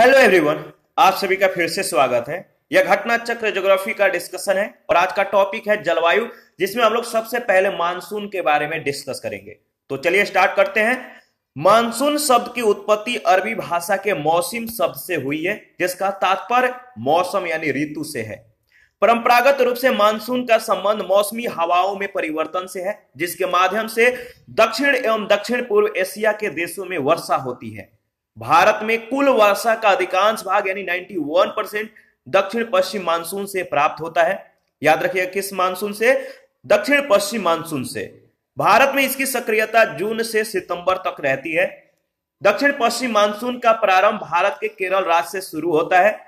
Hello everyone, आप सभी का फिर से स्वागत है। यह घटना चक्र ज्योग्राफी का डिस्कशन है और आज का टॉपिक है जलवायु, जिसमें हम लोग सबसे पहले मानसून के बारे में डिस्कस करेंगे। तो चलिए स्टार्ट करते हैं। मानसून शब्द की उत्पत्ति अरबी भाषा के मौसम शब्द से हुई है, जिसका तात्पर्य मौसम यानी ऋतु से है। परंपरागत रूप से मानसून का संबंध मौसमी हवाओं में परिवर्तन से है, जिसके माध्यम से दक्षिण एवं दक्षिण पूर्व एशिया के देशों में वर्षा होती है। भारत में कुल वर्षा का अधिकांश भाग यानी 91% दक्षिण पश्चिम मानसून से प्राप्त होता है। याद रखिएगा, किस मानसून से? दक्षिण पश्चिम मानसून से। भारत में इसकी सक्रियता जून से सितंबर तक रहती है। दक्षिण पश्चिम मानसून का प्रारंभ भारत के केरल राज्य से शुरू होता है।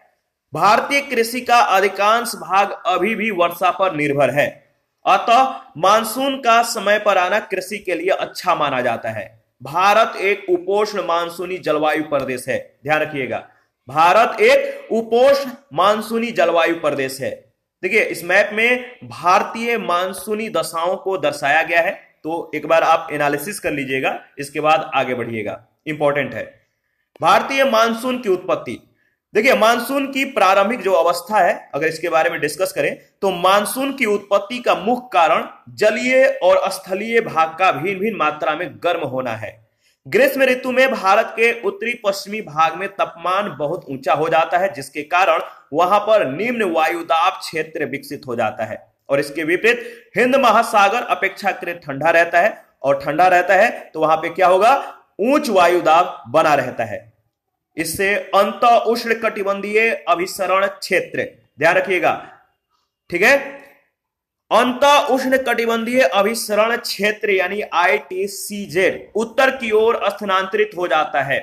भारतीय कृषि का अधिकांश भाग अभी भी वर्षा पर निर्भर है, अतः मानसून का समय पर आना कृषि के लिए अच्छा माना जाता है। भारत एक उपोष्ण मानसूनी जलवायु प्रदेश है। ध्यान रखिएगा, भारत एक उपोष्ण मानसूनी जलवायु प्रदेश है। देखिए, इस मैप में भारतीय मानसूनी दशाओं को दर्शाया गया है, तो एक बार आप एनालिसिस कर लीजिएगा, इसके बाद आगे बढ़िएगा। इंपॉर्टेंट है भारतीय मानसून की उत्पत्ति। देखिए, मानसून की प्रारंभिक जो अवस्था है, अगर इसके बारे में डिस्कस करें तो मानसून की उत्पत्ति का मुख्य कारण जलीय और स्थलीय भाग का भिन्न भिन्न मात्रा में गर्म होना है। ग्रीष्म ऋतु में भारत के उत्तरी पश्चिमी भाग में तापमान बहुत ऊंचा हो जाता है, जिसके कारण वहां पर निम्न वायुदाब क्षेत्र विकसित हो जाता है और इसके विपरीत हिंद महासागर अपेक्षाकृत ठंडा रहता है, और ठंडा रहता है तो वहां पे क्या होगा? उच्च वायुदाब बना रहता है। इससे अंत उष्ण कटिबंधीय अभिसरण क्षेत्र, ध्यान रखिएगा, ठीक है, अंत उष्ण कटिबंधीय अभिसरण क्षेत्र यानी ITCZ उत्तर की ओर स्थानांतरित हो जाता है।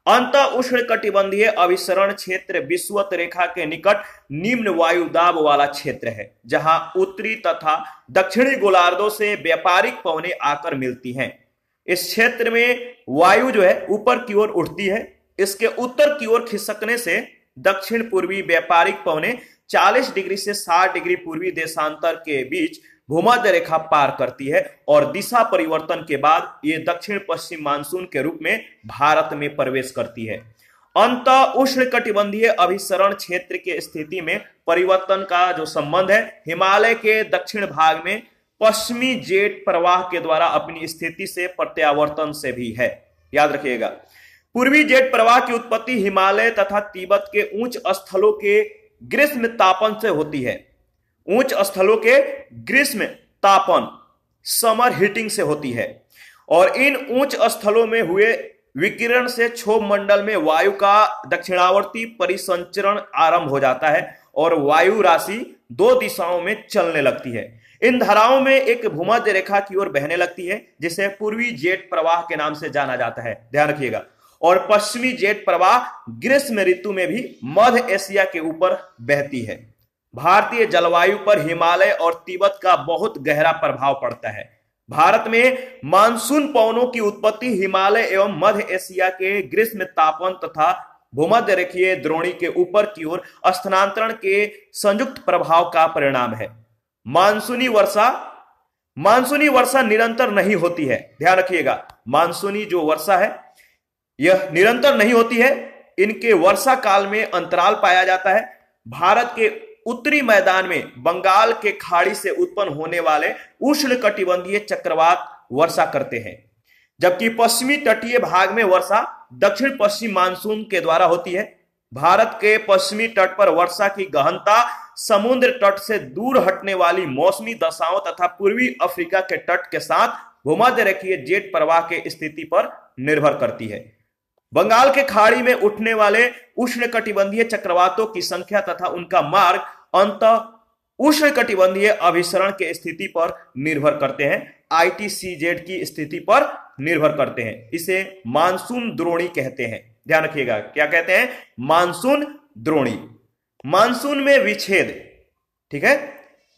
अंत उष्ण कटिबंधीय अभिसरण क्षेत्र विषुवत रेखा के निकट निम्न वायुदाब वाला क्षेत्र है, जहां उत्तरी तथा दक्षिणी गोलार्धों से व्यापारिक पवनें आकर मिलती हैं। इस क्षेत्र में वायु जो है ऊपर की ओर उठती है। इसके उत्तर की ओर खिसकने से दक्षिण पूर्वी व्यापारिक पवनें 40 डिग्री से 60 डिग्री पूर्वी देशांतर के बीच भूमध्य रेखा पार करती है और दिशा परिवर्तन के बाद ये दक्षिण पश्चिम मानसून के रूप में भारत में प्रवेश करती है। अंत उष्ण कटिबंधीय अभिसरण क्षेत्र की स्थिति में परिवर्तन का जो संबंध है, हिमालय के दक्षिण भाग में पश्चिमी जेट प्रवाह के द्वारा अपनी स्थिति से प्रत्यावर्तन से भी है। याद रखिएगा, पूर्वी जेट प्रवाह की उत्पत्ति हिमालय तथा तिब्बत के उच्च स्थलों के ग्रीष्म तापन से होती है। उच्च स्थलों के ग्रीष्म तापन, समर हीटिंग से होती है, और इन उच्च स्थलों में हुए विकिरण से क्षोभ मंडल में वायु का दक्षिणावर्ती परिसंचरण आरंभ हो जाता है और वायु राशि दो दिशाओं में चलने लगती है। इन धाराओं में एक भूमध्य रेखा की ओर बहने लगती है, जिसे पूर्वी जेट प्रवाह के नाम से जाना जाता है। ध्यान रखिएगा, और पश्चिमी जेट प्रवाह ग्रीष्म ऋतु में भी मध्य एशिया के ऊपर बहती है। भारतीय जलवायु पर हिमालय और तिब्बत का बहुत गहरा प्रभाव पड़ता है। भारत में मानसून पवनों की उत्पत्ति हिमालय एवं मध्य एशिया के ग्रीष्म तापन तथा भूमध्य रेखीय द्रोणी के ऊपर की ओर स्थानांतरण के संयुक्त प्रभाव का परिणाम है। मानसूनी वर्षा निरंतर नहीं होती है। ध्यान रखिएगा, मानसूनी जो वर्षा है यह निरंतर नहीं होती है। इनके वर्षा काल में अंतराल पाया जाता है। भारत के उत्तरी मैदान में बंगाल के खाड़ी से उत्पन्न होने वाले उष्ण कटिबंधीय चक्रवात वर्षा करते हैं, जबकि पश्चिमी तटीय भाग में वर्षा दक्षिण पश्चिम मानसून के द्वारा होती है। भारत के पश्चिमी तट पर वर्षा की गहनता समुद्र तट से दूर हटने वाली मौसमी दशाओं तथा पूर्वी अफ्रीका के तट के साथ भूमध्य रेखीय जेट प्रवाह के स्थिति पर निर्भर करती है। बंगाल के खाड़ी में उठने वाले उष्ण कटिबंधीय चक्रवातों की संख्या तथा उनका मार्ग अंत उष्ण कटिबंधीय अभिसरण के स्थिति पर निर्भर करते हैं, ITCZ की स्थिति पर निर्भर करते हैं। इसे मानसून द्रोणी कहते हैं। ध्यान रखिएगा, क्या कहते हैं? मानसून द्रोणी। मानसून में विच्छेद, ठीक है,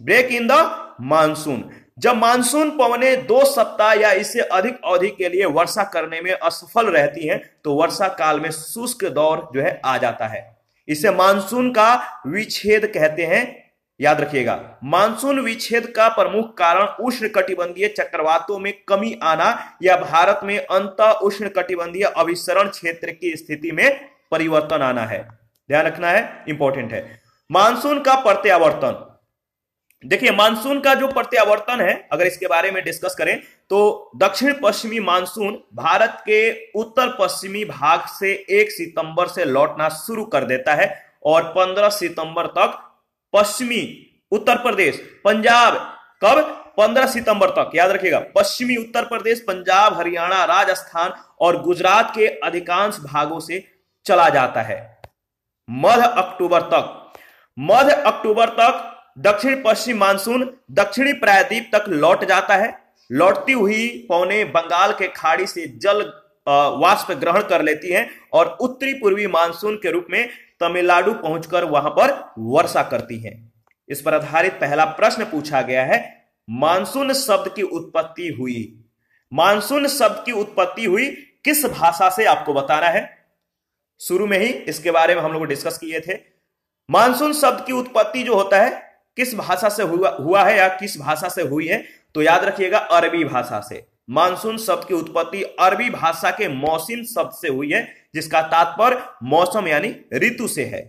ब्रेक इन द मानसून। जब मानसून पवनें 2 सप्ताह या इससे अधिक अवधि के लिए वर्षा करने में असफल रहती हैं, तो वर्षा काल में शुष्क दौर जो है आ जाता है। इसे मानसून का विच्छेद कहते हैं। याद रखिएगा, मानसून विच्छेद का प्रमुख कारण उष्ण कटिबंधीय चक्रवातों में कमी आना या भारत में अंत उष्ण कटिबंधीय अभिसरण क्षेत्र की स्थिति में परिवर्तन आना है, ध्यान रखना है, इंपॉर्टेंट है। मानसून का प्रत्यावर्तन, देखिए मानसून का जो प्रत्यावर्तन है अगर इसके बारे में डिस्कस करें तो दक्षिण पश्चिमी मानसून भारत के उत्तर पश्चिमी भाग से 1 सितंबर से लौटना शुरू कर देता है और 15 सितंबर तक पश्चिमी उत्तर प्रदेश पंजाब, कब 15 सितंबर तक, याद रखिएगा, पश्चिमी उत्तर प्रदेश, पंजाब, हरियाणा, राजस्थान और गुजरात के अधिकांश भागों से चला जाता है। मध्य अक्टूबर तक दक्षिण पश्चिम मानसून दक्षिणी प्रायद्वीप तक लौट जाता है। लौटती हुई पौने बंगाल के खाड़ी से जल वाष्प ग्रहण कर लेती है और उत्तरी पूर्वी मानसून के रूप में तमिलनाडु पहुंचकर वहां पर वर्षा करती है। इस पर आधारित पहला प्रश्न पूछा गया है, मानसून शब्द की उत्पत्ति हुई, मानसून शब्द की उत्पत्ति हुई किस भाषा से, आपको बताना है। शुरू में ही इसके बारे में हम लोग डिस्कस किए थे। मानसून शब्द की उत्पत्ति जो होता है किस भाषा से हुआ है या किस भाषा से हुई है, तो याद रखिएगा अरबी भाषा से। मानसून शब्द की उत्पत्ति अरबी भाषा के मौसम शब्द से हुई है, जिसका तात्पर्य मौसम यानी ऋतु से है।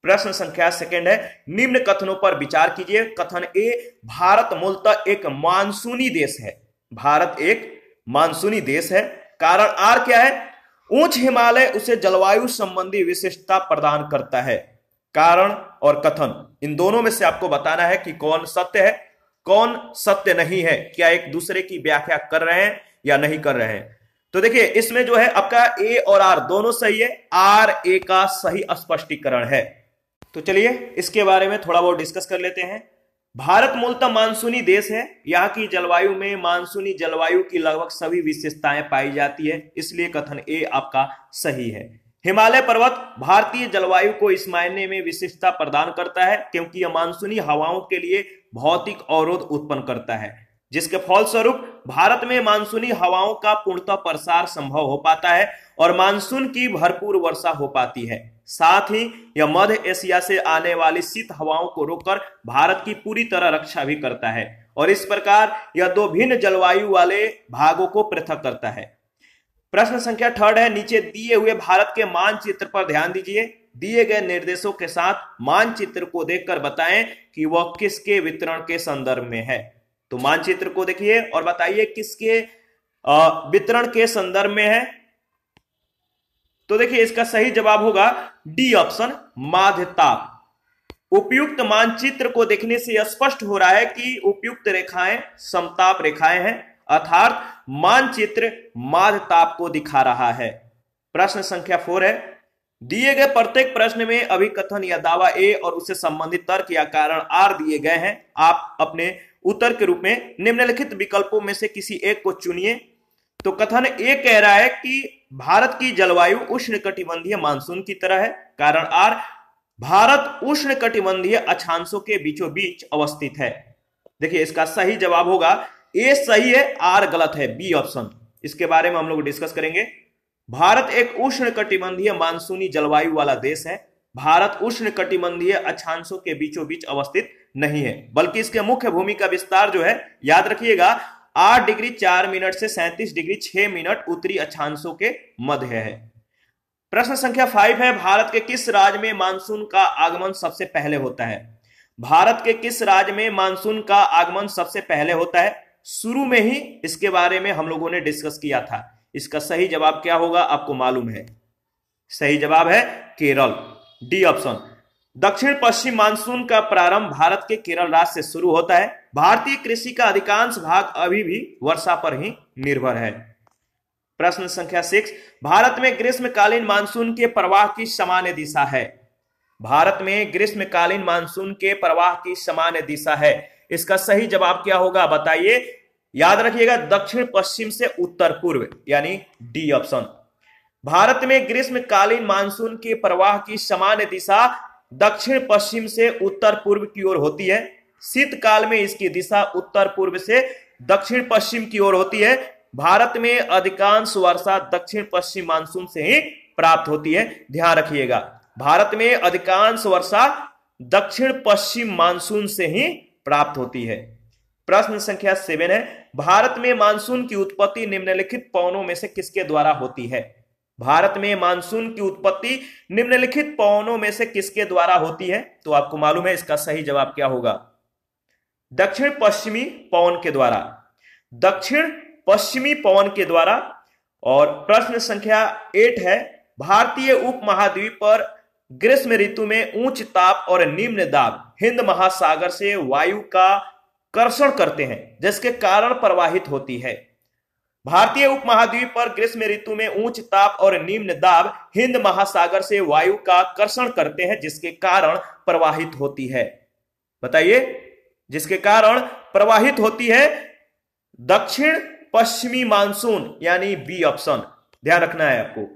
प्रश्न संख्या सेकंड है, निम्न कथनों पर विचार कीजिए। कथन ए, भारत मूलतः एक मानसूनी देश है। भारत एक मानसूनी देश है। कारण आर क्या है, उच्च हिमालय उसे जलवायु संबंधी विशिष्टता प्रदान करता है। कारण और कथन इन दोनों में से आपको बताना है कि कौन सत्य है कौन सत्य नहीं है, क्या एक दूसरे की व्याख्या कर रहे हैं या नहीं कर रहे हैं। तो देखिए इसमें जो है आपका ए और आर दोनों सही है, आर ए का सही स्पष्टीकरण है। तो चलिए इसके बारे में थोड़ा बहुत डिस्कस कर लेते हैं। भारत मूलतः मानसूनी देश है। यहाँ की जलवायु में मानसूनी जलवायु की लगभग सभी विशेषताएं पाई जाती है, इसलिए कथन ए आपका सही है। हिमालय पर्वत भारतीय जलवायु को इस मायने में विशिष्टता प्रदान करता है क्योंकि यह मानसूनी हवाओं के लिए भौतिक अवरोध उत्पन्न करता है, जिसके फलस्वरूप भारत में मानसूनी हवाओं का पूर्णतः प्रसार संभव हो पाता है और मानसून की भरपूर वर्षा हो पाती है। साथ ही यह मध्य एशिया से आने वाली शीत हवाओं को रोककर भारत की पूरी तरह रक्षा भी करता है और इस प्रकार यह दो भिन्न जलवायु वाले भागों को पृथक करता है। प्रश्न संख्या थर्ड है, नीचे दिए हुए भारत के मानचित्र पर ध्यान दीजिए। दिए गए निर्देशों के साथ मानचित्र को देखकर बताएं कि वह किसके वितरण के संदर्भ में है। तो मानचित्र को देखिए और बताइए किसके वितरण के संदर्भ में है। तो देखिए इसका सही जवाब होगा डी ऑप्शन, माध्य ताप। उपयुक्त मानचित्र को देखने से यह स्पष्ट हो रहा है कि उपयुक्त रेखाएं समताप रेखाएं हैं, अर्थात मानचित्र माध्य ताप को दिखा रहा है। प्रश्न संख्या 4 है, दिए गए प्रत्येक प्रश्न में अभिकथन या दावा ए और उससे संबंधित तर्क या कारण आर दिए गए हैं। आप अपने उत्तर के रूप में निम्नलिखित विकल्पों में से किसी एक को चुनिए। तो कथन ए कह रहा है कि भारत की जलवायु उष्णकटिबंधीय मानसून की तरह है। कारण आर, भारत उष्णकटिबंधीय अक्षांशों के बीचों बीच अवस्थित है। देखिए इसका सही जवाब होगा ए सही है, आर गलत है, बी ऑप्शन। इसके बारे में हम लोग डिस्कस करेंगे। भारत एक उष्णकटिबंधीय मानसूनी जलवायु वाला देश है। भारत उष्णकटिबंधीय अक्षांशों के बीचों बीच अवस्थित नहीं है, बल्कि इसके मुख्य भूमि का विस्तार जो है, याद रखिएगा, 8 डिग्री 4 मिनट से 37 डिग्री 6 मिनट उत्तरी अक्षांशों के मध्य है। प्रश्न संख्या 5 है, भारत के किस राज्य में मानसून का आगमन सबसे पहले होता है। भारत के किस राज्य में मानसून का आगमन सबसे पहले होता है। शुरू में ही इसके बारे में हम लोगों ने डिस्कस किया था। इसका सही जवाब क्या होगा आपको मालूम है। सही जवाब है केरल, डी ऑप्शन। दक्षिण पश्चिम मानसून का प्रारंभ भारत के केरल राज्य से शुरू होता है। भारतीय कृषि का अधिकांश भाग अभी भी वर्षा पर ही निर्भर है। प्रश्न संख्या 6, भारत में ग्रीष्मकालीन मानसून के प्रवाह की सामान्य दिशा है। भारत में ग्रीष्मकालीन मानसून के प्रवाह की सामान्य दिशा है। इसका सही जवाब क्या होगा बताइए। याद रखिएगा दक्षिण पश्चिम से उत्तर पूर्व, यानी डी ऑप्शन। भारत में ग्रीष्मकालीन मानसून के प्रवाह की सामान्य दिशा दक्षिण पश्चिम से उत्तर पूर्व की ओर होती है। शीतकाल में इसकी दिशा उत्तर पूर्व से दक्षिण पश्चिम की ओर होती है। भारत में अधिकांश वर्षा दक्षिण पश्चिम मानसून से ही प्राप्त होती है। ध्यान रखिएगा भारत में अधिकांश वर्षा दक्षिण पश्चिम मानसून से ही प्राप्त होती है। प्रश्न संख्या 7 है, भारत में मानसून की उत्पत्ति निम्नलिखित पवनों में से किसके द्वारा होती है। भारत में मानसून की उत्पत्ति निम्नलिखित पवनों में से किसके द्वारा होती है? तो आपको मालूम है इसका सही जवाब क्या होगा? दक्षिण पश्चिमी पवन के द्वारा, दक्षिण पश्चिमी पवन के द्वारा। और प्रश्न संख्या 8 है, भारतीय उपमहाद्वीप पर ग्रीष्म ऋतु में उच्च ताप और निम्न दाब हिंद महासागर से वायु का कर्षण करते हैं जिसके कारण प्रवाहित होती है। भारतीय उपमहाद्वीप पर ग्रीष्म ऋतु में उच्च ताप और निम्न दाब हिंद महासागर से वायु का कर्षण करते हैं जिसके कारण प्रवाहित होती है। बताइए, जिसके कारण प्रवाहित होती है? दक्षिण पश्चिमी मानसून, यानी बी ऑप्शन, ध्यान रखना है आपको।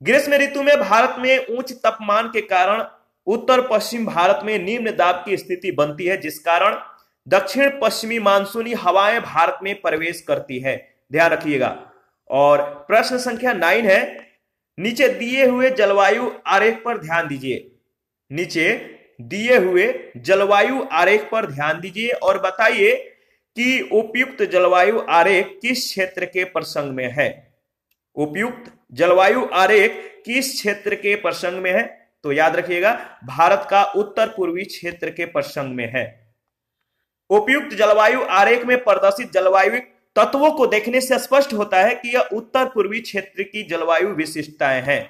ग्रीष्म ऋतु में भारत में उच्च तापमान के कारण उत्तर पश्चिम भारत में निम्न दाब की स्थिति बनती है जिस कारण दक्षिण पश्चिमी मानसूनी हवाएं भारत में प्रवेश करती है, ध्यान रखिएगा। और प्रश्न संख्या 9 है, नीचे दिए हुए जलवायु आरेख पर ध्यान दीजिए। नीचे दिए हुए जलवायु आरेख पर ध्यान दीजिए और बताइए कि उपयुक्त जलवायु आरेख किस क्षेत्र के प्रसंग में है? उपयुक्त जलवायु आरेख किस क्षेत्र के प्रसंग में है? तो याद रखिएगा, भारत का उत्तर पूर्वी क्षेत्र के प्रसंग में है। उपयुक्त जलवायु आरेख में प्रदर्शित जलवायु तत्वों को देखने से स्पष्ट होता है कि यह उत्तर पूर्वी क्षेत्र की जलवायु विशिष्टताएं हैं।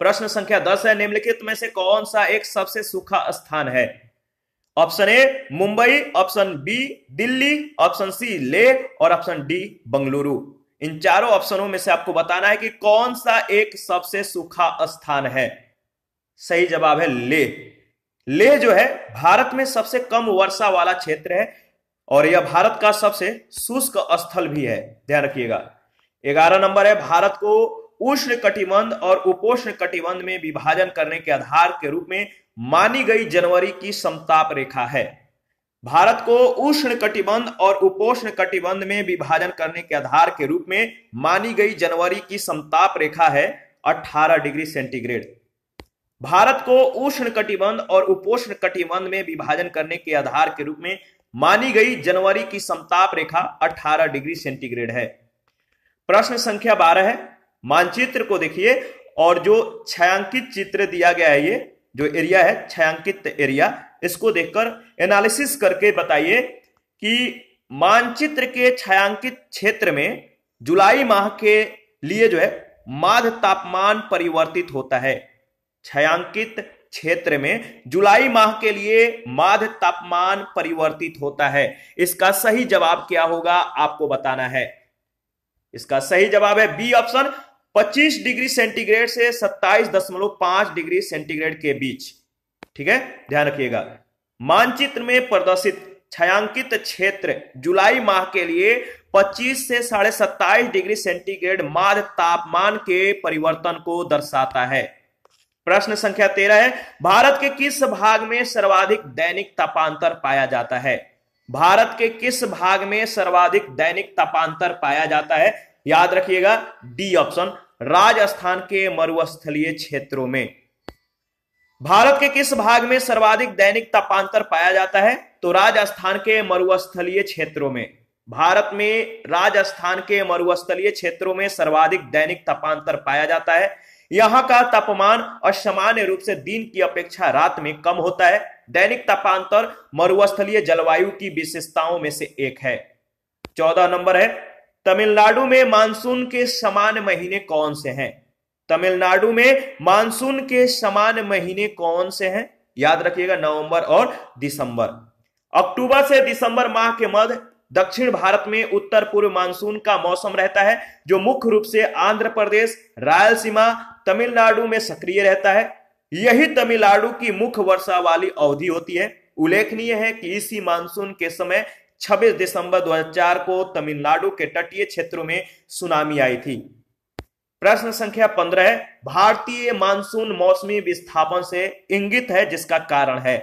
प्रश्न संख्या 10 है, निम्नलिखित में से कौन सा एक सबसे सूखा स्थान है? Option A Mumbai, option B Delhi, option C Leh और ऑप्शन डी बंगलुरु। इन चारों ऑप्शनों में से आपको बताना है कि कौन सा एक सबसे सूखा स्थान है। सही जवाब है लेह। लेह जो है भारत में सबसे कम वर्षा वाला क्षेत्र है और यह भारत का सबसे शुष्क स्थल भी है, ध्यान रखिएगा। 11 नंबर है, भारत को उष्ण कटिबंध और उपोष्ण कटिबंध में विभाजन करने के आधार के रूप में मानी गई जनवरी की समताप रेखा है। भारत को उष्ण कटिबंध और उपोष्ण कटिबंध में विभाजन करने के आधार के रूप में मानी गई जनवरी की समताप रेखा है 18 डिग्री सेंटीग्रेड। भारत को उष्ण कटिबंध और उपोष्ण कटिबंध में विभाजन करने के आधार के रूप में मानी गई जनवरी की समताप रेखा 18 डिग्री सेंटीग्रेड है। प्रश्न संख्या 12 है, मानचित्र को देखिए और जो छायांकित चित्र दिया गया है, ये जो एरिया है छायांकित एरिया, इसको देखकर एनालिसिस करके बताइए कि मानचित्र के छायांकित क्षेत्र में जुलाई माह के लिए जो है माध्य तापमान परिवर्तित होता है। छायांकित क्षेत्र में जुलाई माह के लिए माध्य तापमान परिवर्तित होता है। इसका सही जवाब क्या होगा आपको बताना है। इसका सही जवाब है बी ऑप्शन, 25 डिग्री सेंटीग्रेड से 27.5 डिग्री सेंटीग्रेड के बीच। ठीक है, ध्यान रखिएगा। मानचित्र में प्रदर्शित छायांकित क्षेत्र जुलाई माह के लिए 25 से 27.5 डिग्री सेंटीग्रेड माध्य तापमान के परिवर्तन को दर्शाता है। प्रश्न संख्या 13 है, भारत के किस भाग में सर्वाधिक दैनिक तापांतर पाया जाता है? भारत के किस भाग में सर्वाधिक दैनिक तापांतर पाया जाता है? याद रखिएगा डी ऑप्शन, राजस्थान के मरुस्थलीय क्षेत्रों में। भारत के किस भाग में सर्वाधिक दैनिक तापांतर पाया जाता है? तो राजस्थान के मरुस्थलीय क्षेत्रों में। भारत में राजस्थान के मरुस्थलीय क्षेत्रों में सर्वाधिक दैनिक तापांतर पाया जाता है। यहां का तापमान असामान्य रूप से दिन की अपेक्षा रात में कम होता है। दैनिक तापांतर मरुस्थलीय जलवायु की विशेषताओं में से एक है। 14 नंबर है, तमिलनाडु में मानसून के समान महीने कौन से हैं? तमिलनाडु में मानसून के समान महीने कौन से हैं? याद रखिएगा नवंबर और दिसंबर। अक्टूबर से दिसंबर माह के मध्य दक्षिण भारत में उत्तर पूर्व मानसून का मौसम रहता है जो मुख्य रूप से आंध्र प्रदेश, रायलसीमा, तमिलनाडु में सक्रिय रहता है। यही तमिलनाडु की मुख्य वर्षा वाली अवधि होती है। उल्लेखनीय है कि इसी मानसून के समय 26 दिसंबर 2004 को तमिलनाडु के तटीय क्षेत्रों में सुनामी आई थी। प्रश्न संख्या 15 है, भारतीय मानसून मौसमी विस्थापन से इंगित है जिसका कारण है?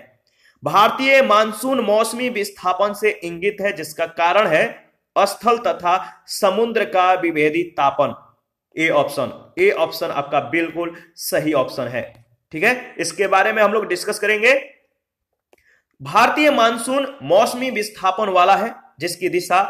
भारतीय मानसून मौसमी विस्थापन से इंगित है जिसका कारण है स्थल तथा समुद्र का विभेदित तापन। ए ऑप्शन, ए ऑप्शन आपका बिल्कुल सही ऑप्शन है। ठीक है, इसके बारे में हम लोग डिस्कस करेंगे। भारतीय मानसून मौसमी विस्थापन वाला है जिसकी दिशा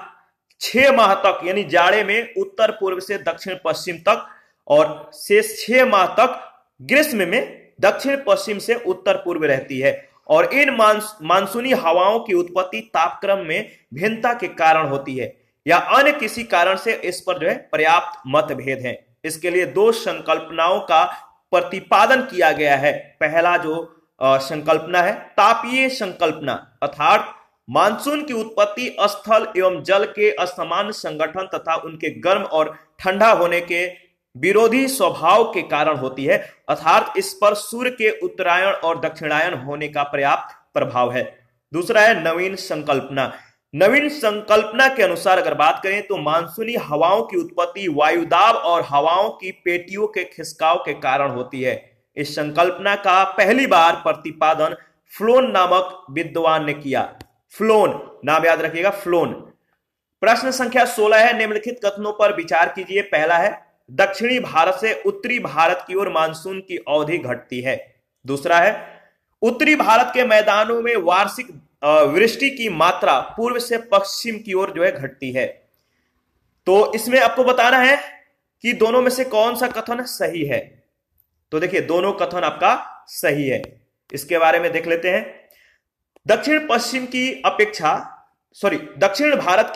6 माह तक यानी जाड़े में उत्तर पूर्व से दक्षिण पश्चिम तक, और शेष 6 माह तक ग्रीष्म में दक्षिण पश्चिम से उत्तर पूर्व रहती है। और इन मानसूनी हवाओं की उत्पत्ति तापक्रम में भिन्नता के कारण होती है या अन्य किसी कारण से, इस पर जो है पर्याप्त मतभेद है। इसके लिए 2 संकल्पनाओं का प्रतिपादन किया गया है। पहला जो संकल्पना है तापीय संकल्पना, अर्थात मानसून की उत्पत्ति स्थल एवं जल के असमान संगठन तथा उनके गर्म और ठंडा होने के विरोधी स्वभाव के कारण होती है, अर्थात इस पर सूर्य के उत्तरायण और दक्षिणायन होने का पर्याप्त प्रभाव है। दूसरा है नवीन संकल्पना। नवीन संकल्पना के अनुसार अगर बात करें तो मानसूनी हवाओं की उत्पत्ति वायुदाब और हवाओं की पेटियों के खिसकाव के कारण होती है। इस संकल्पना का पहली बार प्रतिपादन फ्लोन नामक विद्वान ने किया। फ्लोन नाम याद रखिएगा, फ्लोन। प्रश्न संख्या 16 है, निम्नलिखित कथनों पर विचार कीजिए। पहला है दक्षिणी भारत से उत्तरी भारत की ओर मानसून की अवधि घटती है। दूसरा है उत्तरी भारत के मैदानों में वार्षिक वृष्टि की मात्रा पूर्व से पश्चिम की ओर जो है घटती है। तो इसमें आपको बताना है कि दोनों में से कौन सा कथन सही है। तो देखिए दोनों कथन आपका सही है। इसके बारे में देख लेते हैं। दक्षिण भारत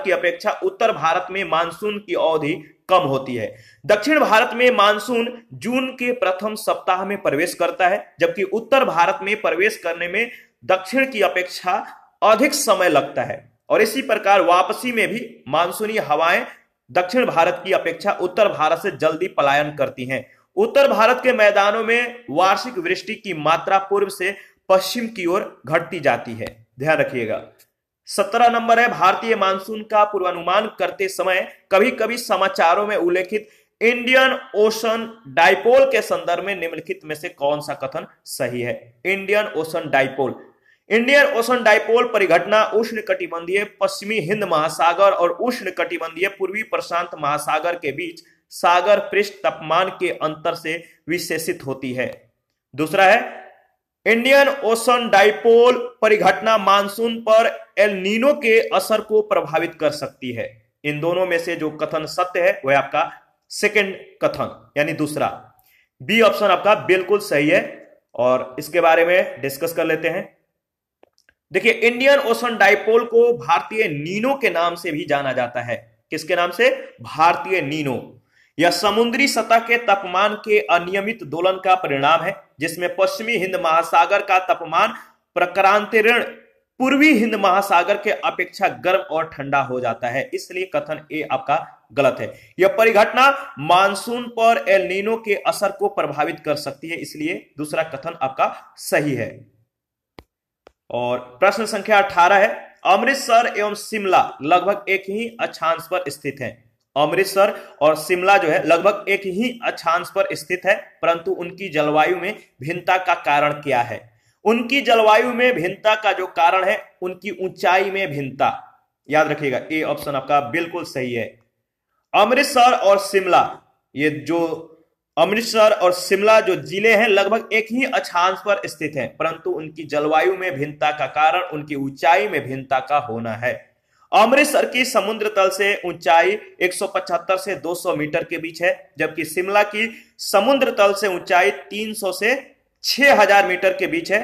की अपेक्षा उत्तर भारत में मानसून की अवधि कम होती है। दक्षिण भारत में मानसून जून के प्रथम सप्ताह में प्रवेश करता है, जबकि उत्तर भारत में प्रवेश करने में दक्षिण की अपेक्षा अधिक समय लगता है। और इसी प्रकार वापसी में भी मानसूनी हवाएं दक्षिण भारत की अपेक्षा उत्तर भारत से जल्दी पलायन करती हैं। उत्तर भारत के मैदानों में वार्षिक वृष्टि की मात्रा पूर्व से पश्चिम की ओर घटती जाती है। ध्यान रखिएगा। 17 नंबर है, भारतीय मानसून का पूर्वानुमान करते समय कभी कभी समाचारों में उल्लेखित इंडियन ओशन डाइपोल के संदर्भ में निम्नलिखित में से कौन सा कथन सही है। इंडियन ओशन डाइपोल परिघटना उष्णकटिबंधीय पश्चिमी हिंद महासागर और उष्णकटिबंधीय पूर्वी प्रशांत महासागर के बीच सागर पृष्ठ तापमान के अंतर से विशेषित होती है। दूसरा है इंडियन ओशन डाइपोल परिघटना मानसून पर एल नीनो के असर को प्रभावित कर सकती है। इन दोनों में से जो कथन सत्य है वह आपका सेकंड कथन यानी दूसरा, बी ऑप्शन आपका बिल्कुल सही है। और इसके बारे में डिस्कस कर लेते हैं। देखिए इंडियन ओशन डाइपोल को भारतीय नीनो के नाम से भी जाना जाता है। किसके नाम से? भारतीय नीनो। यह समुद्री सतह के तापमान के अनियमित दोलन का परिणाम है, जिसमें पश्चिमी हिंद महासागर का तापमान प्रकारांतरण पूर्वी हिंद महासागर के अपेक्षा गर्म और ठंडा हो जाता है। इसलिए कथन ए आपका गलत है। यह परिघटना मानसून पर एल नीनो के असर को प्रभावित कर सकती है, इसलिए दूसरा कथन आपका सही है। और प्रश्न संख्या 18 है, अमृतसर एवं शिमला लगभग एक ही अक्षांश पर स्थित है। अमृतसर और शिमला जो है लगभग एक ही अक्षांश पर स्थित है, परंतु उनकी जलवायु में भिन्नता का कारण क्या है? उनकी जलवायु में भिन्नता का जो कारण है उनकी ऊंचाई में भिन्नता। याद रखिएगा, ए ऑप्शन आपका बिल्कुल सही है। अमृतसर और शिमला जो जिले हैं लगभग एक ही अक्षांश पर स्थित हैं, परंतु उनकी जलवायु में भिन्नता का कारण उनकी ऊंचाई में भिन्नता का होना है। अमृतसर की समुद्र तल से ऊंचाई 175 से 200 मीटर के बीच है, जबकि शिमला की समुद्र तल से ऊंचाई 300 से 6000 मीटर के बीच है।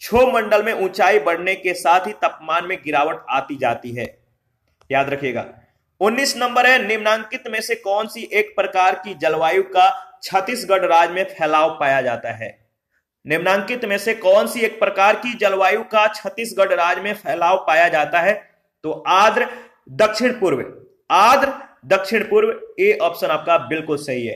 क्षोभ मंडल में ऊंचाई बढ़ने के साथ ही तापमान में गिरावट आती जाती है। याद रखिएगा। 19 नंबर है, निम्नांकित में से कौन सी एक प्रकार की जलवायु का छत्तीसगढ़ राज्य में फैलाव पाया जाता है? निम्नांकित में से कौन सी एक प्रकार की जलवायु का छत्तीसगढ़ राज्य में फैलाव पाया जाता है? तो आर्द्र दक्षिण पूर्व, ए ऑप्शन आपका बिल्कुल सही है।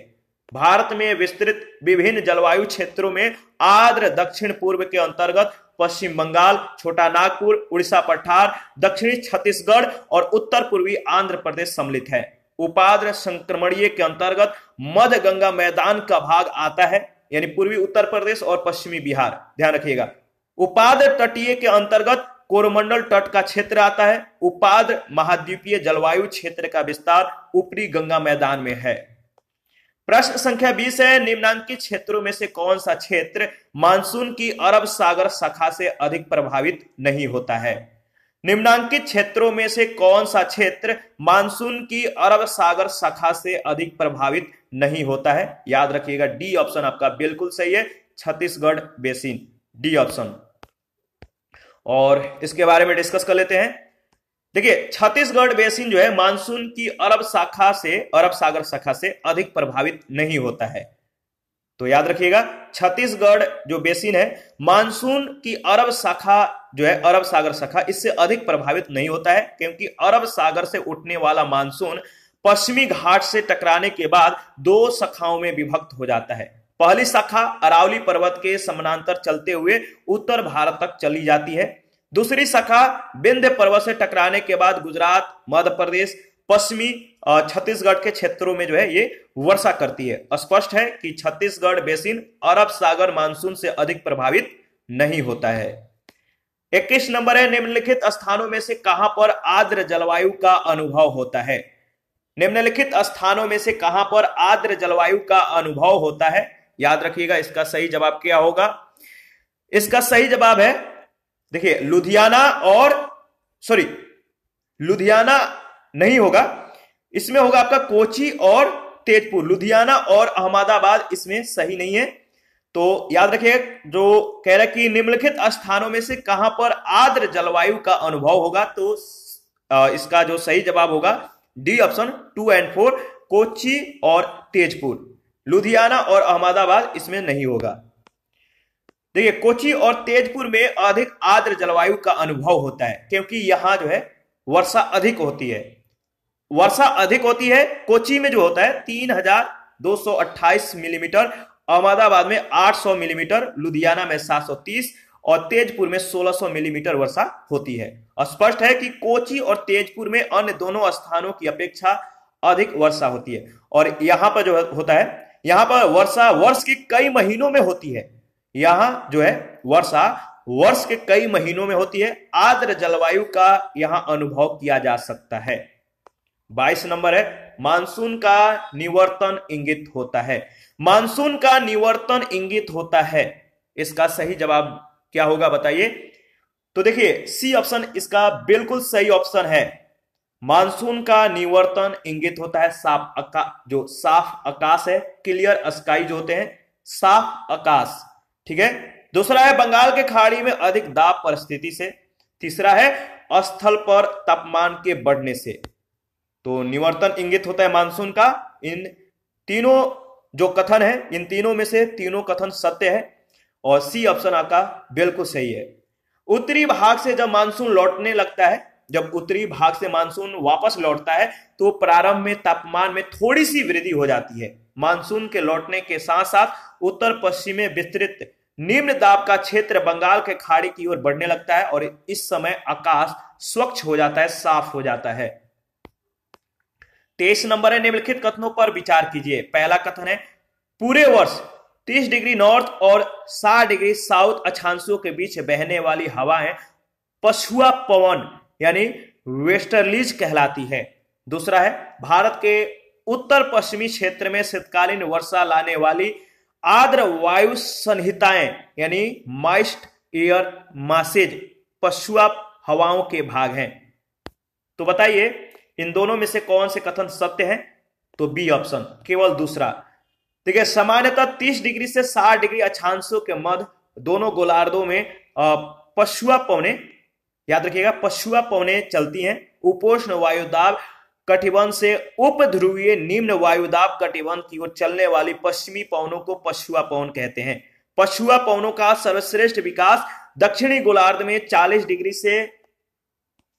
भारत में विस्तृत विभिन्न जलवायु क्षेत्रों में आर्द्र दक्षिण पूर्व के अंतर्गत पश्चिम बंगाल, छोटा नागपुर, उड़ीसा पठार, दक्षिणी छत्तीसगढ़ और उत्तर पूर्वी आंध्र प्रदेश सम्मिलित है। उपाद्र संक्रमणीय के अंतर्गत मध्य गंगा मैदान का भाग आता है, यानी पूर्वी उत्तर प्रदेश और पश्चिमी बिहार। ध्यान रखिएगा। उपाद्र तटीय के अंतर्गत कोरोमंडल तट का क्षेत्र आता है। उपाद्र महाद्वीपीय जलवायु क्षेत्र का विस्तार ऊपरी गंगा मैदान में है। प्रश्न संख्या 20 है, निम्नांकित क्षेत्रों में से कौन सा क्षेत्र मानसून की अरब सागर शाखा से अधिक प्रभावित नहीं होता है? निम्नांकित क्षेत्रों में से कौन सा क्षेत्र मानसून की अरब सागर शाखा से अधिक प्रभावित नहीं होता है? याद रखिएगा डी ऑप्शन आपका बिल्कुल सही है, छत्तीसगढ़ बेसिन, डी ऑप्शन। और इसके बारे में डिस्कस कर लेते हैं। देखिए छत्तीसगढ़ बेसिन जो है मानसून की अरब सागर शाखा से अधिक प्रभावित नहीं होता है। तो याद रखिएगा छत्तीसगढ़ जो बेसिन है मानसून की अरब शाखा जो है अरब सागर शाखा इससे अधिक प्रभावित नहीं होता है, क्योंकि अरब सागर से उठने वाला मानसून पश्चिमी घाट से टकराने के बाद दो शाखाओं में विभक्त हो जाता है। पहली शाखा अरावली पर्वत के समानांतर चलते हुए उत्तर भारत तक चली जाती है। दूसरी शाखा विंध्य पर्वत से टकराने के बाद गुजरात, मध्य प्रदेश, पश्चिमी छत्तीसगढ़ के क्षेत्रों में जो है ये वर्षा करती है। स्पष्ट है कि छत्तीसगढ़ बेसिन अरब सागर मानसून से अधिक प्रभावित नहीं होता है। 21 नंबर है, निम्नलिखित स्थानों में से कहां पर आर्द्र जलवायु का अनुभव होता है? निम्नलिखित स्थानों में से कहां पर आर्द्र जलवायु का अनुभव होता है? याद रखिएगा इसका सही जवाब क्या होगा? इसका सही जवाब है, देखिए लुधियाना नहीं होगा, इसमें होगा आपका कोची और तेजपुर। लुधियाना और अहमदाबाद इसमें सही नहीं है। तो याद रखिए जो कह रहा है कि निम्नलिखित स्थानों में से कहां पर आर्द्र जलवायु का अनुभव होगा, तो इसका जो सही जवाब होगा डी ऑप्शन 2 और 4, कोची और तेजपुर। लुधियाना और अहमदाबाद इसमें नहीं होगा। देखिए कोची और तेजपुर में अधिक आर्द्र जलवायु का अनुभव होता है, क्योंकि यहां जो है वर्षा अधिक होती है। कोची में जो होता है 3228 मिलीमीटर, अहमदाबाद में 800 मिलीमीटर, लुधियाना में 730 और तेजपुर में 1600 मिलीमीटर वर्षा होती है। स्पष्ट है कि कोची और तेजपुर में अन्य दोनों स्थानों की अपेक्षा अधिक वर्षा होती है। और यहां पर जो होता है, यहां पर वर्षा वर्ष के कई महीनों में होती है। यहां जो है वर्षा वर्ष के कई महीनों में होती है। आर्द्र जलवायु का यहां अनुभव किया जा सकता है। 22 नंबर है, मानसून का निवर्तन इंगित होता है। मानसून का निवर्तन इंगित होता है, इसका सही जवाब क्या होगा बताइए? तो देखिए सी ऑप्शन इसका बिल्कुल सही ऑप्शन है। मानसून का निवर्तन इंगित होता है साफ आकाश है, क्लियर स्काई जो होते हैं, साफ आकाश, ठीक है। दूसरा है बंगाल के खाड़ी में अधिक दाब परिस्थिति से। तीसरा है स्थल पर तापमान के बढ़ने से। तो निवर्तन इंगित होता है मानसून का। इन तीनों जो कथन है, इन तीनों में से तीनों कथन सत्य है और सी ऑप्शन आपका बिल्कुल सही है। उत्तरी भाग से जब मानसून लौटने लगता है, जब उत्तरी भाग से मानसून वापस लौटता है तो प्रारंभ में तापमान में थोड़ी सी वृद्धि हो जाती है। मानसून के लौटने के साथ साथ उत्तर पश्चिम में विस्तृत निम्न दाब का क्षेत्र बंगाल के खाड़ी की ओर बढ़ने लगता है और इस समय आकाश स्वच्छ हो जाता है, साफ हो जाता है। 23 नंबर है, निम्नलिखित कथनों पर विचार कीजिए। पहला कथन है, पूरे वर्ष 30 डिग्री नॉर्थ और 60 डिग्री साउथ अक्षांशों के बीच बहने वाली हवाएं पछुआ पवन यानी वेस्टर्लीज कहलाती है। दूसरा है, भारत के उत्तर पश्चिमी क्षेत्र में शीतकालीन वर्षा लाने वाली आर्द्र वायु संहिताएं यानी मॉइस्ट एयर मासेज पछुआ हवाओं के भाग हैं। तो बताइए इन दोनों में से कौन से कथन सत्य है? तो बी ऑप्शन, केवल दूसरा। देखिए सामान्यतः 30 डिग्री से 60 डिग्री अक्षांशों के मध्य दोनों गोलार्धों में पछुआ पवनें, याद रखिएगा पछुआ पवनें चलती हैं। उपोष्ण वायुदाब कटिबंध से उप ध्रुवीय निम्न वायुदाब कटिबंध की ओर चलने वाली पश्चिमी पवनों को पछुआ पवन कहते हैं। पछुआ पवनों का सर्वश्रेष्ठ विकास दक्षिणी गोलार्ध में 40 डिग्री से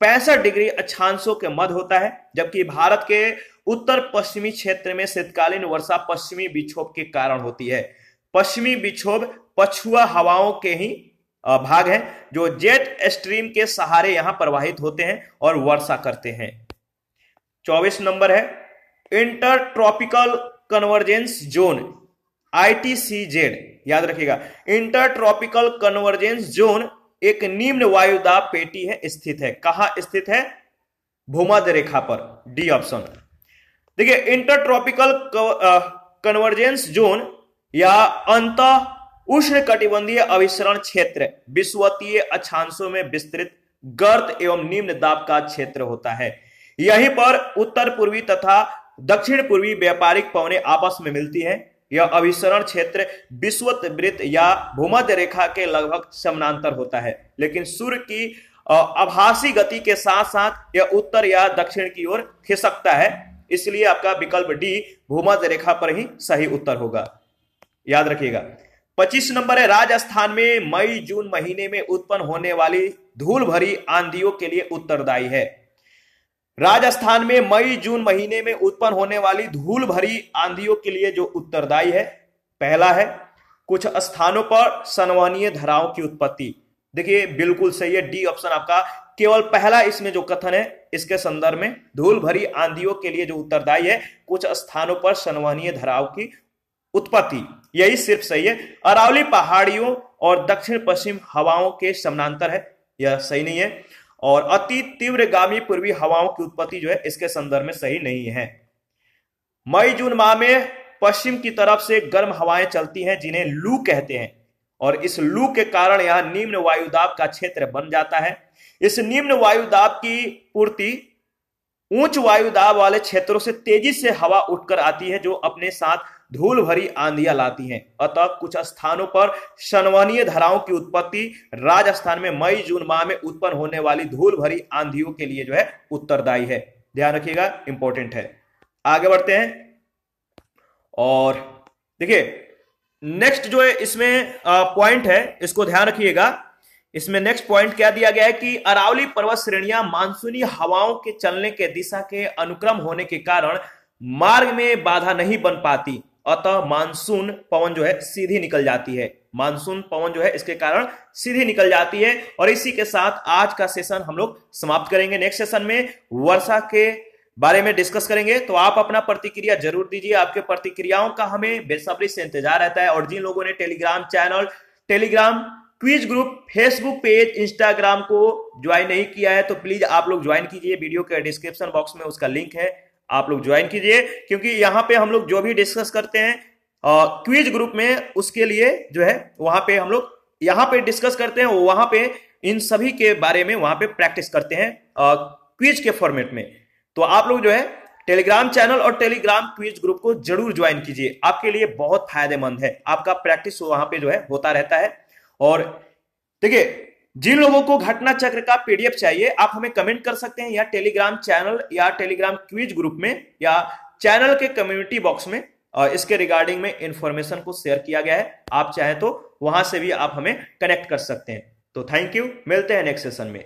65 डिग्री अक्षांशों के मध्य होता है, जबकि भारत के उत्तर पश्चिमी क्षेत्र में शीतकालीन वर्षा पश्चिमी विक्षोभ के कारण होती है। पश्चिमी विक्षोभ पछुआ हवाओं के ही भाग हैं जो जेट स्ट्रीम के सहारे यहां प्रवाहित होते हैं और वर्षा करते हैं। 24 नंबर है, inter tropical convergence zone ITCZ, याद रखिएगा इंटर ट्रॉपिकल कन्वर्जेंस जोन एक निम्न वायुदाब पेटी है, स्थित है। कहां स्थित है? भूमध्य रेखा पर, डी ऑप्शन। देखिए इंटर ट्रॉपिकल कन्वर्जेंस जोन या अंतः उष्ण कटिबंधीय अभिसरण क्षेत्र विषुवतीय अक्षांशों में विस्तृत गर्त एवं निम्न दाब का क्षेत्र होता है। यहीं पर उत्तर पूर्वी तथा दक्षिण पूर्वी व्यापारिक पवनें आपस में मिलती हैं। यह अभिसरण क्षेत्र विषुवत या भूमध्य रेखा के लगभग समानांतर होता है, लेकिन सूर्य की आभासी गति के साथ साथ यह उत्तर या दक्षिण की ओर खिसकता है। इसलिए आपका विकल्प डी भूमध्य रेखा पर ही सही उत्तर होगा, याद रखिएगा। 25 नंबर है, राजस्थान में मई जून महीने में उत्पन्न होने वाली धूल भरी आंधियों के लिए उत्तरदायी है। राजस्थान में मई जून महीने में उत्पन्न होने वाली धूल भरी आंधियों के लिए जो उत्तरदायी है, पहला है कुछ स्थानों पर संवहनीय धाराओं की उत्पत्ति। देखिए बिल्कुल सही है, डी ऑप्शन आपका केवल पहला इसमें जो कथन है इसके संदर्भ में धूल भरी आंधियों के लिए जो उत्तरदायी है कुछ स्थानों पर संवहनीय धाराओं की उत्पत्ति, यही सिर्फ सही है। अरावली पहाड़ियों और दक्षिण पश्चिम हवाओं के समानांतर है, यह सही नहीं है। और अति तीव्रगामी पूर्वी हवाओं की उत्पत्ति जो है इसके संदर्भ में सही नहीं है। मई जून माह में पश्चिम की तरफ से गर्म हवाएं चलती हैं जिन्हें लू कहते हैं, और इस लू के कारण यहां निम्न वायुदाब का क्षेत्र बन जाता है। इस निम्न वायुदाब की पूर्ति उच्च वायुदाब वाले क्षेत्रों से तेजी से हवा उठकर आती है, जो अपने साथ धूल भरी आंधियां लाती हैं। अतः कुछ स्थानों पर संवहनीय धाराओं की उत्पत्ति राजस्थान में मई जून माह में उत्पन्न होने वाली धूल भरी आंधियों के लिए जो है उत्तरदायी है, ध्यान रखिएगा, इंपॉर्टेंट है। आगे बढ़ते हैं और देखिए नेक्स्ट जो है इसमें पॉइंट है, इसको ध्यान रखिएगा। इसमें नेक्स्ट पॉइंट क्या दिया गया है कि अरावली पर्वत श्रेणियां मानसूनी हवाओं के चलने के दिशा के अनुक्रम होने के कारण मार्ग में बाधा नहीं बन पाती, अतः मानसून पवन जो है सीधी निकल जाती है। मानसून पवन जो है इसके कारण सीधी निकल जाती है। और इसी के साथ आज का सेशन हम लोग समाप्त करेंगे। नेक्स्ट सेशन में वर्षा के बारे में डिस्कस करेंगे, तो आप अपना प्रतिक्रिया जरूर दीजिए। आपके प्रतिक्रियाओं का हमें बेसब्री से इंतजार रहता है। और जिन लोगों ने Telegram channel, Telegram quiz group, Facebook page, Instagram को ज्वाइन नहीं किया है तो प्लीज आप लोग ज्वाइन कीजिए। वीडियो के डिस्क्रिप्शन बॉक्स में उसका लिंक है, आप लोग ज्वाइन कीजिए, क्योंकि यहाँ पे हम लोग जो भी डिस्कस करते हैं क्विज ग्रुप में, उसके लिए जो है वहां पे हम लोग यहाँ पे डिस्कस करते हैं, वहां पे इन सभी के बारे में वहां पे प्रैक्टिस करते हैं क्विज के फॉर्मेट में। तो आप लोग जो है टेलीग्राम चैनल और टेलीग्राम क्विज ग्रुप को जरूर ज्वाइन कीजिए, आपके लिए बहुत फायदेमंद है। आपका प्रैक्टिस वहां पे जो है होता रहता है। और देखिए जिन लोगों को घटना चक्र का पीडीएफ चाहिए आप हमें कमेंट कर सकते हैं, या टेलीग्राम चैनल या टेलीग्राम क्विज ग्रुप में या चैनल के कम्युनिटी बॉक्स में इसके रिगार्डिंग में इंफॉर्मेशन को शेयर किया गया है। आप चाहें तो वहां से भी आप हमें कनेक्ट कर सकते हैं। तो थैंक यू, मिलते हैं नेक्स्ट सेशन में।